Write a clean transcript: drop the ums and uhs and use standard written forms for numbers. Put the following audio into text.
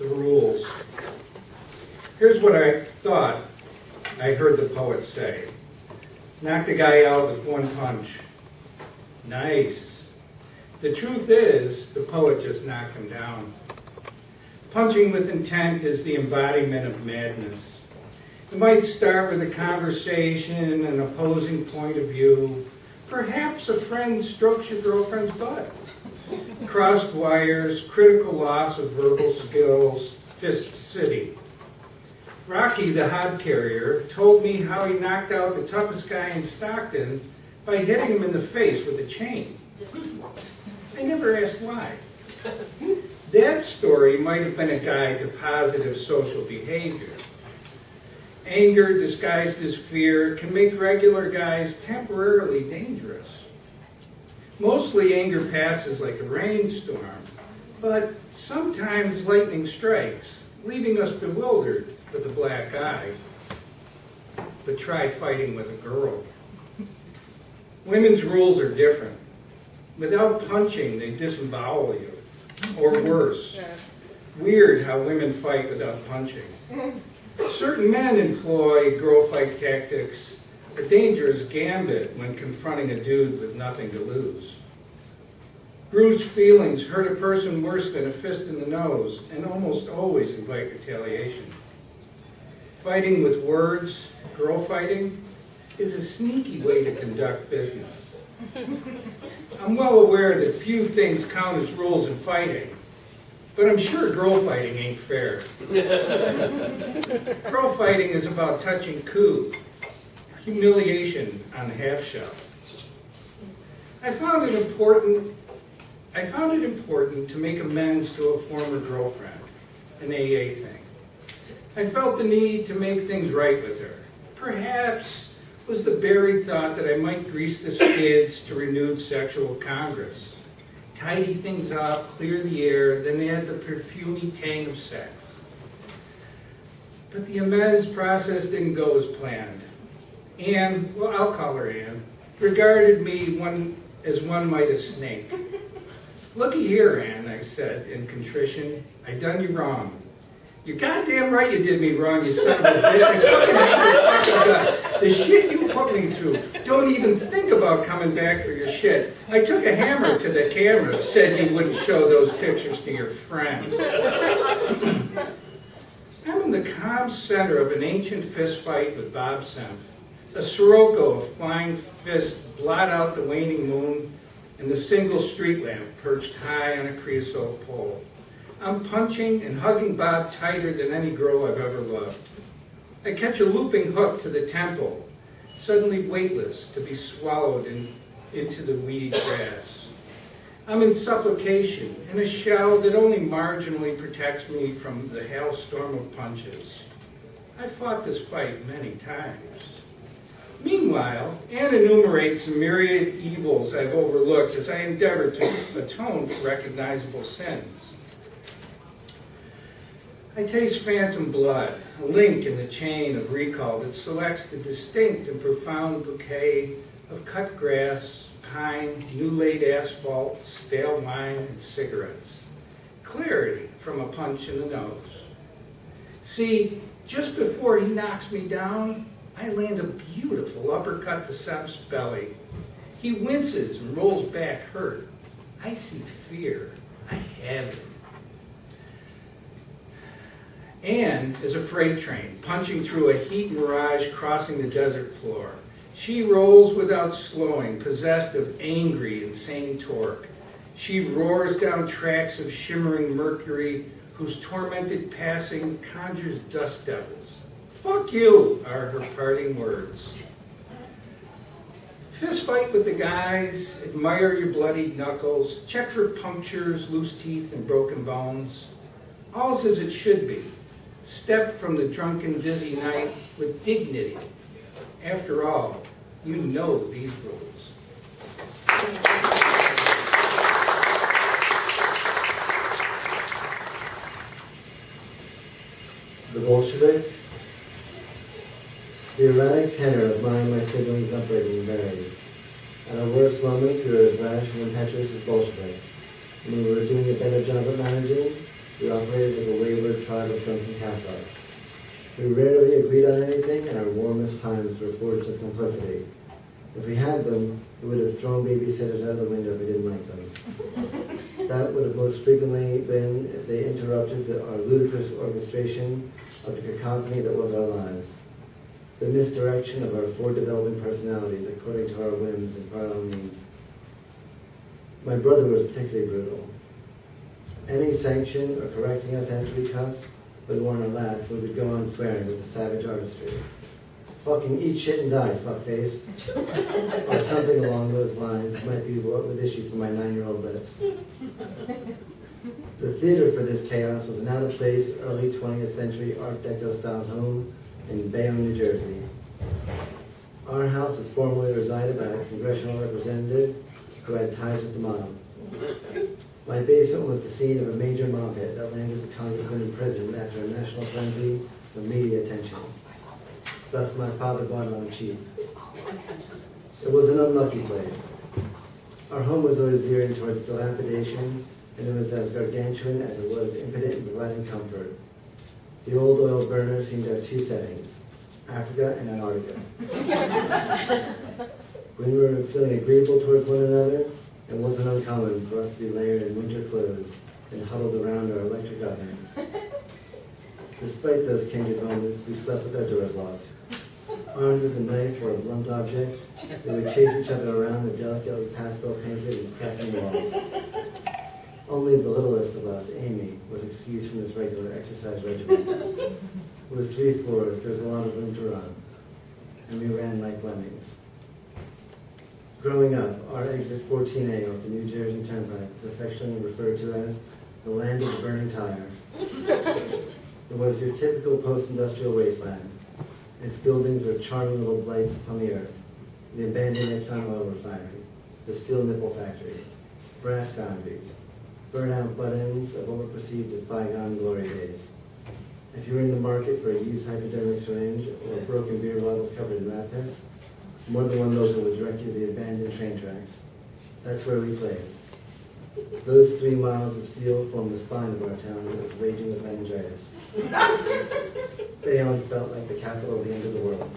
the rules. Here's what I thought I heard the poet say. Knocked a guy out with one punch. Nice. The truth is, the poet just knocked him down. Punching with intent is the embodiment of madness. It might start with a conversation, an opposing point of view. Perhaps a friend strokes your girlfriend's butt. Crossed wires, critical loss of verbal skills, fist city. Rocky, the hod carrier, told me how he knocked out the toughest guy in Stockton by hitting him in the face with a chain. I never asked why. That story might have been a guide to positive social behavior. Anger disguised as fear can make regular guys temporarily dangerous. Mostly anger passes like a rainstorm, but sometimes lightning strikes, leaving us bewildered with a black eye. But try fighting with a girl. Women's rules are different. Without punching, they disembowel you. Or worse. Weird how women fight without punching. Certain men employ girl fight tactics, a dangerous gambit when confronting a dude with nothing to lose. Bruised feelings hurt a person worse than a fist in the nose and almost always invite retaliation. Fighting with words, girl fighting, is a sneaky way to conduct business. I'm well aware that few things count as rules in fighting, but I'm sure girl fighting ain't fair. Girl fighting is about touching coup, humiliation on the half shell. I found it important to make amends to a former girlfriend, an AA thing. I felt the need to make things right with her. Perhaps was the buried thought that I might grease the skids to renewed sexual congress. Tidy things up, clear the air, then add the perfumey tang of sex. But the amends process didn't go as planned. Anne, well, I'll call her Anne, regarded me as one might a snake. Looky here, Anne, I said in contrition, I done you wrong. You're goddamn right you did me wrong, you son of a bitch. I fucking hate your fucking guts. The shit you put me through. Don't even think about coming back for your shit. I took a hammer to the camera, said you wouldn't show those pictures to your friend. I'm in the calm center of an ancient fist fight with Bob Senf. A sirocco of flying fists blot out the waning moon and the single street lamp perched high on a creosote pole. I'm punching and hugging Bob tighter than any girl I've ever loved. I catch a looping hook to the temple, suddenly weightless to be swallowed into the weedy grass. I'm in supplication, in a shell that only marginally protects me from the hailstorm of punches. I've fought this fight many times. Meanwhile, Anne enumerates the myriad evils I've overlooked as I endeavor to atone for recognizable sins. I taste phantom blood, a link in the chain of recall that selects the distinct and profound bouquet of cut grass, pine, new-laid asphalt, stale wine, and cigarettes. Clarity from a punch in the nose. See, just before he knocks me down, I land a beautiful uppercut to Sep's belly. He winces and rolls back hurt. I see fear. I have it. Anne is a freight train, punching through a heat mirage crossing the desert floor. She rolls without slowing, possessed of angry, insane torque. She roars down tracks of shimmering mercury, whose tormented passing conjures dust devils. Fuck you, are her parting words. Fist fight with the guys, admire your bloodied knuckles, check for punctures, loose teeth, and broken bones. All's as it should be. Step from the drunken, dizzy night with dignity. After all, you know these rules. The Bolsheviks? The erratic tenor of my siblings' upbringing varied. At our worst moments, we were as rash and impetuous as Bolsheviks. When we were doing a better job at managing, We operated like a wayward tribe of drunken Catholics. We rarely agreed on anything, and our warmest times were forged of complicity. If we had them, we would have thrown babysitters out of the window if we didn't like them. That would have most frequently been if they interrupted our ludicrous orchestration of the cacophony that was our lives. The misdirection of our four developing personalities according to our whims and parallel needs. My brother was particularly brutal. Any sanction or correcting us after we cussed would warrant a laugh. We would go on swearing with a savage artistry. Fucking eat shit and die, fuckface. Or something along those lines might be what would issue from my 9-year-old lips. The theater for this chaos was an out-of-place, early 20th century Art Deco-style home in Bayonne, New Jersey. Our house was formerly resided by a congressional representative who had ties with the mob. My basement was the scene of a major mob hit that landed the congressman in prison after a national frenzy of media attention. Thus, my father bought it on cheap. It was an unlucky place. Our home was always veering towards dilapidation, and it was as gargantuan as it was impotent in providing comfort. The old oil burner seemed to have two settings, Africa and Antarctica. When we were feeling agreeable towards one another, it wasn't uncommon for us to be layered in winter clothes and huddled around our electric oven. Despite those candid moments, we slept with our doors locked. Armed with a knife or a blunt object, we would chase each other around the delicately pastel-painted and cracking walls. Only the littlest of us, Amy, was excused from this regular exercise regimen. With 3 floors, there was a lot of room to run, and we ran like lemmings. Growing up, our exit 14A off the New Jersey Turnpike was affectionately referred to as the land of the burning tire. It was your typical post-industrial wasteland. Its buildings were charming little blights upon the earth. The abandoned Exxon oil refinery, the steel nipple factory, brass foundries, burnt-out butt-ends of what were perceived as bygone glory days. If you were in the market for a used hypodermic syringe or broken beer bottles covered in rat piss, more than one local would direct you to the abandoned train tracks. That's where we played. Those 3 miles of steel formed the spine of our town that was raging with meningitis. Bayonne felt like the capital of the end of the world.